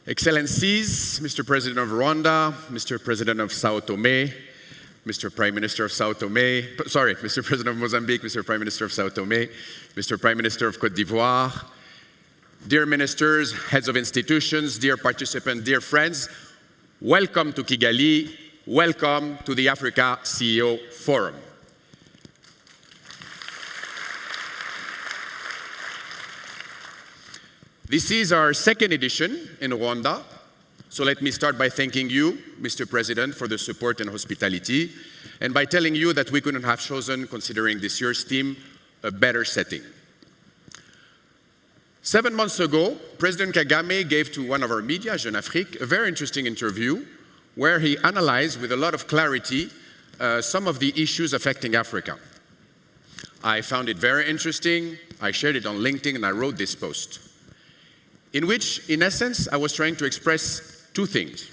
Excellencies, Mr. President of Rwanda, Mr. President of Sao Tome, Mr. Prime Minister of Sao Tome, sorry, Mr. President of Mozambique, Mr. Prime Minister of Sao Tome, Mr. Prime Minister of Côte d'Ivoire, dear ministers, heads of institutions, dear participants, dear friends, welcome to Kigali, welcome to the Africa CEO Forum. This is our second edition in Rwanda, so let me start by thanking you, Mr. President, for the support and hospitality, and by telling you that we couldn't have chosen, considering this year's theme, a better setting. 7 months ago, President Kagame gave to one of our media, Jeune, Afrique, a very interesting interview where he analyzed with a lot of clarity some of the issues affecting Africa. I found it very interesting, I shared it on LinkedIn, and I wrote this post, in which, in essence, I was trying to express two things.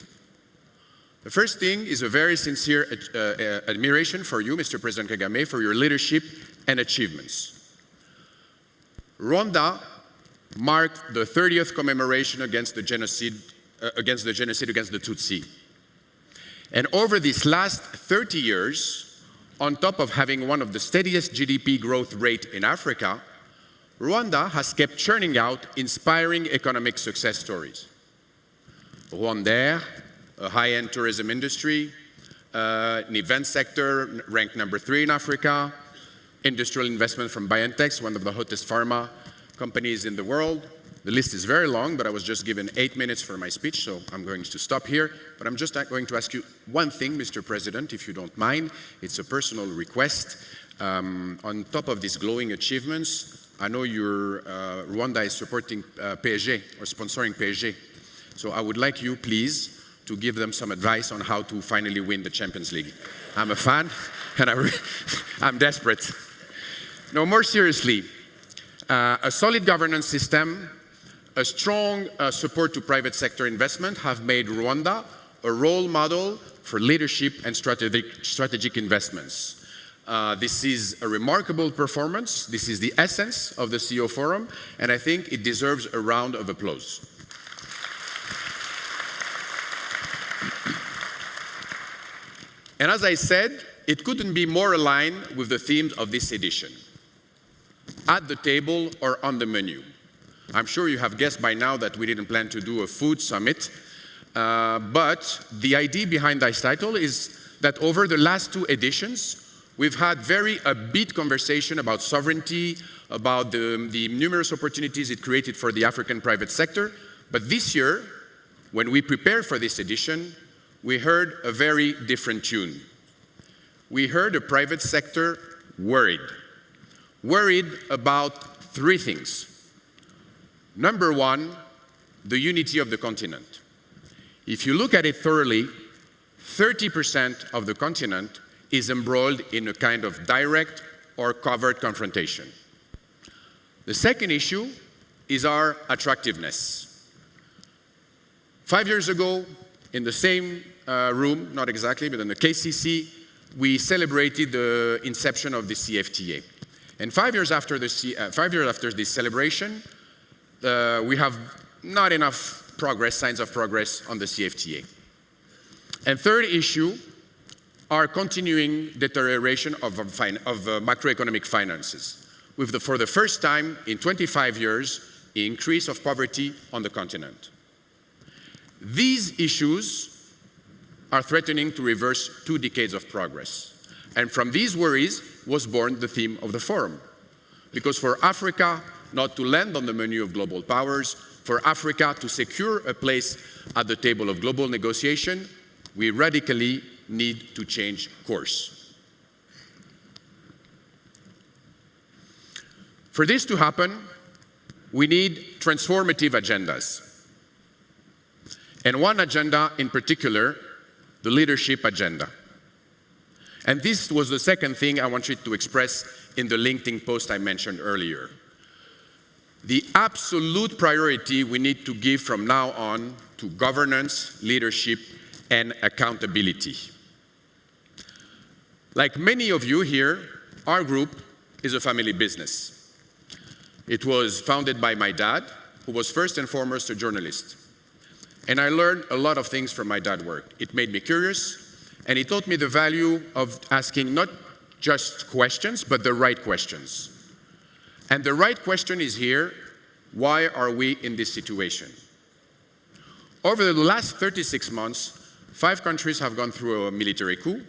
The first thing is a very sincere admiration for you, Mr. President Kagame, for your leadership and achievements. Rwanda marked the 30th commemoration against the genocide against the Tutsi. And over these last 30 years, on top of having one of the steadiest GDP growth rate in Africa, Rwanda has kept churning out inspiring economic success stories. Rwanda, a high-end tourism industry, an event sector ranked number 3 in Africa, industrial investment from BioNTech, one of the hottest pharma companies in the world. The list is very long, but I was just given 8 minutes for my speech, so I'm going to stop here. But I'm just going to ask you one thing, Mr. President, if you don't mind. It's a personal request. On top of these glowing achievements, I know Rwanda is supporting PSG or sponsoring PSG. So I would like you, please, to give them some advice on how to finally win the Champions League. I'm a fan, and I'm desperate. No, more seriously, a solid governance system, a strong support to private sector investment have made Rwanda a role model for leadership and strategic investments. This is a remarkable performance. This is the essence of the CEO Forum, and I think it deserves a round of applause. And as I said, it couldn't be more aligned with the themes of this edition. At the table or on the menu. I'm sure you have guessed by now that we didn't plan to do a food summit, but the idea behind this title is that over the last 2 editions, we've had very upbeat conversation about sovereignty, about the numerous opportunities it created for the African private sector. But this year, when we prepared for this edition, we heard a very different tune. We heard the private sector worried about 3 things. Number 1, the unity of the continent. If you look at it thoroughly, 30% of the continent is embroiled in a kind of direct or covert confrontation. The second issue is our attractiveness. 5 years ago, in the same room, not exactly, but in the KCC, we celebrated the inception of the CFTA. And 5 years after this celebration, we have not enough progress, signs of progress on the CFTA. And third issue, our continuing deterioration of macroeconomic finances, with for the first time in 25 years, the increase of poverty on the continent. These issues are threatening to reverse 2 decades of progress. And from these worries was born the theme of the forum. Because for Africa not to land on the menu of global powers, for Africa to secure a place at the table of global negotiation, we radically need to change course. For this to happen, we need transformative agendas. And one agenda in particular, the leadership agenda. And this was the second thing I wanted to express in the LinkedIn post I mentioned earlier. The absolute priority we need to give from now on to governance, leadership, and accountability. Like many of you here, our group is a family business. It was founded by my dad, who was first and foremost a journalist. And I learned a lot of things from my dad work. It made me curious, and it taught me the value of asking not just questions, but the right questions. And the right question is here: why are we in this situation? Over the last 36 months, 5 countries have gone through a military coup.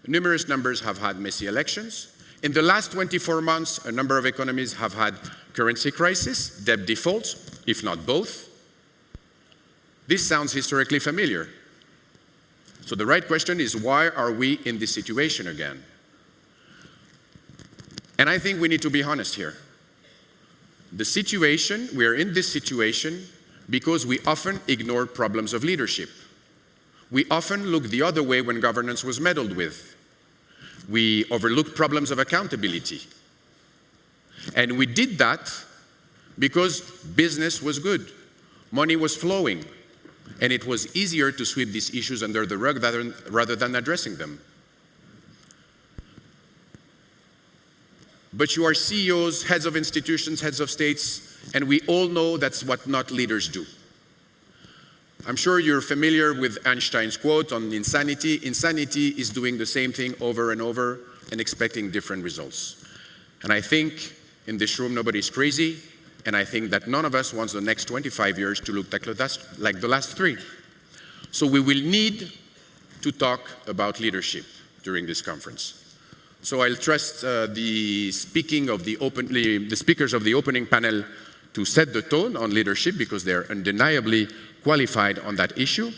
Numerous numbers have had messy elections. In the last 24 months, a number of economies have had currency crisis, debt default, if not both. This sounds historically familiar. So the right question is, why are we in this situation again? And I think we need to be honest here. We are in this situation because we often ignore problems of leadership. We often look the other way when governance was meddled with. We overlooked problems of accountability. And we did that because business was good, money was flowing, and it was easier to sweep these issues under the rug rather than addressing them. But you are CEOs, heads of institutions, heads of states, and we all know that's what not leaders do. I'm sure you're familiar with Einstein's quote on insanity. Insanity is doing the same thing over and over and expecting different results. And I think in this room nobody's crazy, and I think that none of us wants the next 25 years to look like the last 3. So we will need to talk about leadership during this conference. So I'll trust the speakers of the opening panel to set the tone on leadership, because they're undeniably qualified on that issue.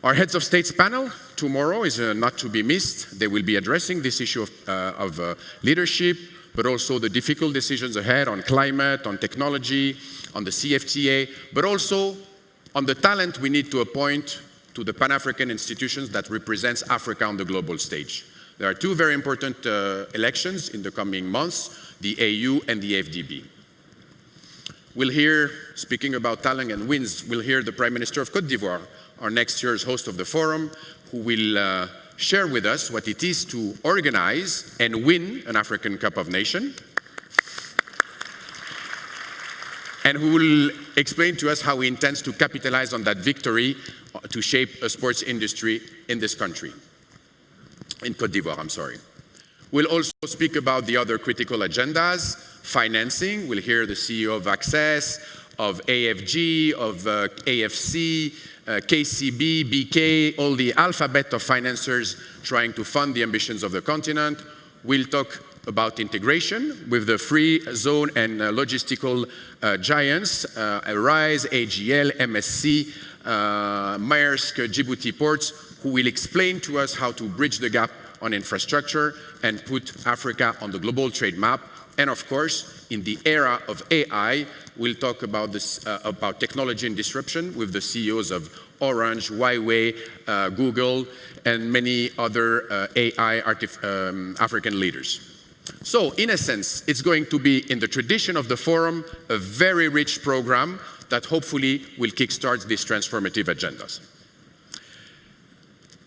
Our heads of states panel tomorrow is not to be missed. They will be addressing this issue of leadership, but also the difficult decisions ahead on climate, on technology, on the CFTA, but also on the talent we need to appoint to the Pan-African institutions that represents Africa on the global stage. There are 2 very important elections in the coming months, the AU and the FDB. We'll hear, speaking about talent and wins, we'll hear the Prime Minister of Côte d'Ivoire, our next year's host of the forum, who will share with us what it is to organize and win an African Cup of Nations, and who will explain to us how he intends to capitalize on that victory to shape a sports industry in this country. In Côte d'Ivoire, I'm sorry. We'll also speak about the other critical agendas, financing. We'll hear the CEO of Access, of AFG, of AFC, KCB, BK, all the alphabet of financiers trying to fund the ambitions of the continent. We'll talk about integration with the free zone and logistical giants, Arise, AGL, MSC, Maersk, Djibouti Ports, who will explain to us how to bridge the gap on infrastructure and put Africa on the global trade map. And of course, in the era of AI, we'll talk about about technology and disruption with the CEOs of Orange, Huawei, Google, and many other AI African leaders. So, in a sense, it's going to be, in the tradition of the forum, a very rich program that hopefully will kickstart these transformative agendas.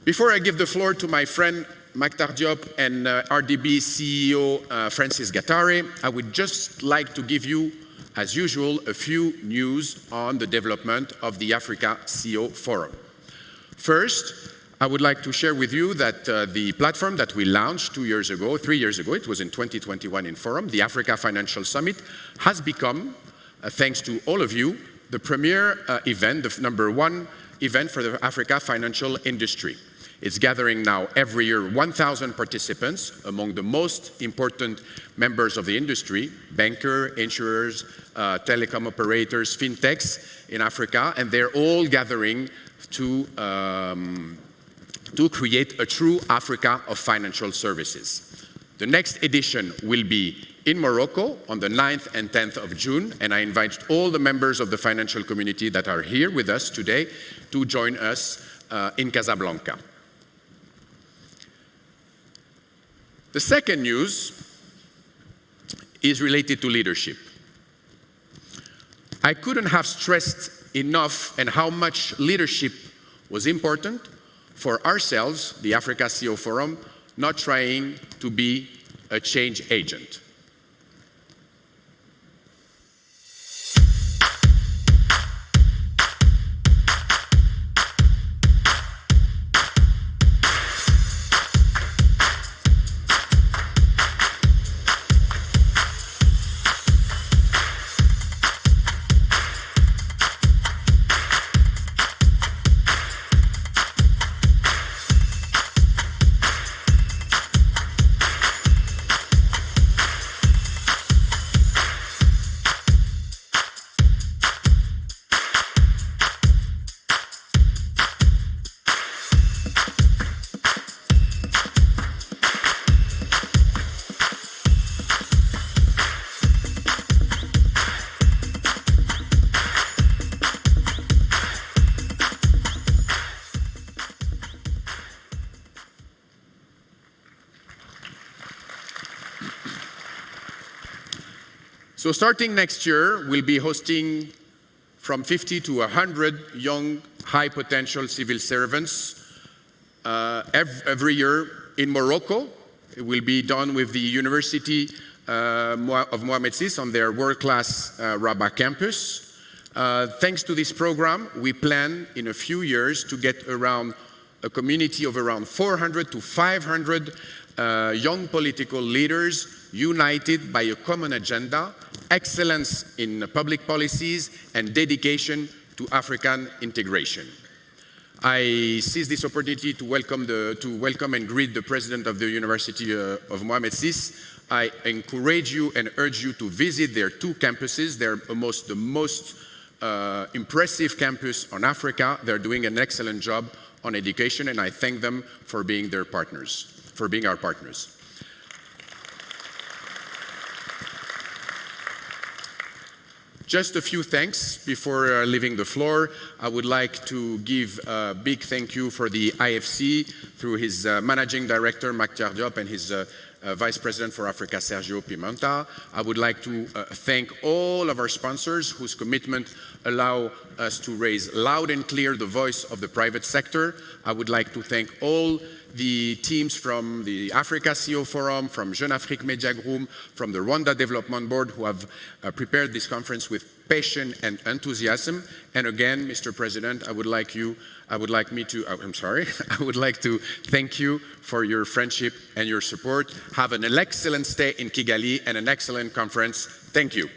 Before I give the floor to my friend Maktar Diop and RDB CEO Francis Gattari, I would just like to give you, as usual, a few news on the development of the Africa CEO Forum. First, I would like to share with you that the platform that we launched 3 years ago, it was in 2021 in Forum, the Africa Financial Summit, has become, thanks to all of you, the premier event, the #1 event for the Africa financial industry. It's gathering now every year 1,000 participants among the most important members of the industry, bankers, insurers, telecom operators, fintechs in Africa, and they're all gathering to create a true Africa of financial services. The next edition will be in Morocco on the 9th and 10th of June, and I invite all the members of the financial community that are here with us today to join us in Casablanca. The second news is related to leadership. I couldn't have stressed enough and how much leadership was important for ourselves, the Africa CEO Forum, not trying to be a change agent. So starting next year, we'll be hosting from 50 to 100 young, high-potential civil servants every year in Morocco. It will be done with the University of Mohamed VI on their world-class Rabat campus. Thanks to this program, we plan in a few years to get around a community of around 400 to 500 young political leaders united by a common agenda, excellence in public policies, and dedication to African integration. I seize this opportunity to welcome and greet the President of the University of Mohamed VI. I encourage you and urge you to visit their two campuses. They're the most impressive campus on Africa. They're doing an excellent job on education, and I thank them for being our partners. Just a few thanks before leaving the floor. I would like to give a big thank you for the IFC through his Managing Director, Makhtar Diop, and his Vice President for Africa, Sergio Pimenta. I would like to thank all of our sponsors whose commitment allow us to raise loud and clear the voice of the private sector. I would like to thank all the teams from the Africa CEO Forum, from Jeune Afrique Media Group, from the Rwanda Development Board who have prepared this conference with passion and enthusiasm. And again, Mr. President, I would like to thank you for your friendship and your support. Have an excellent stay in Kigali and an excellent conference. Thank you.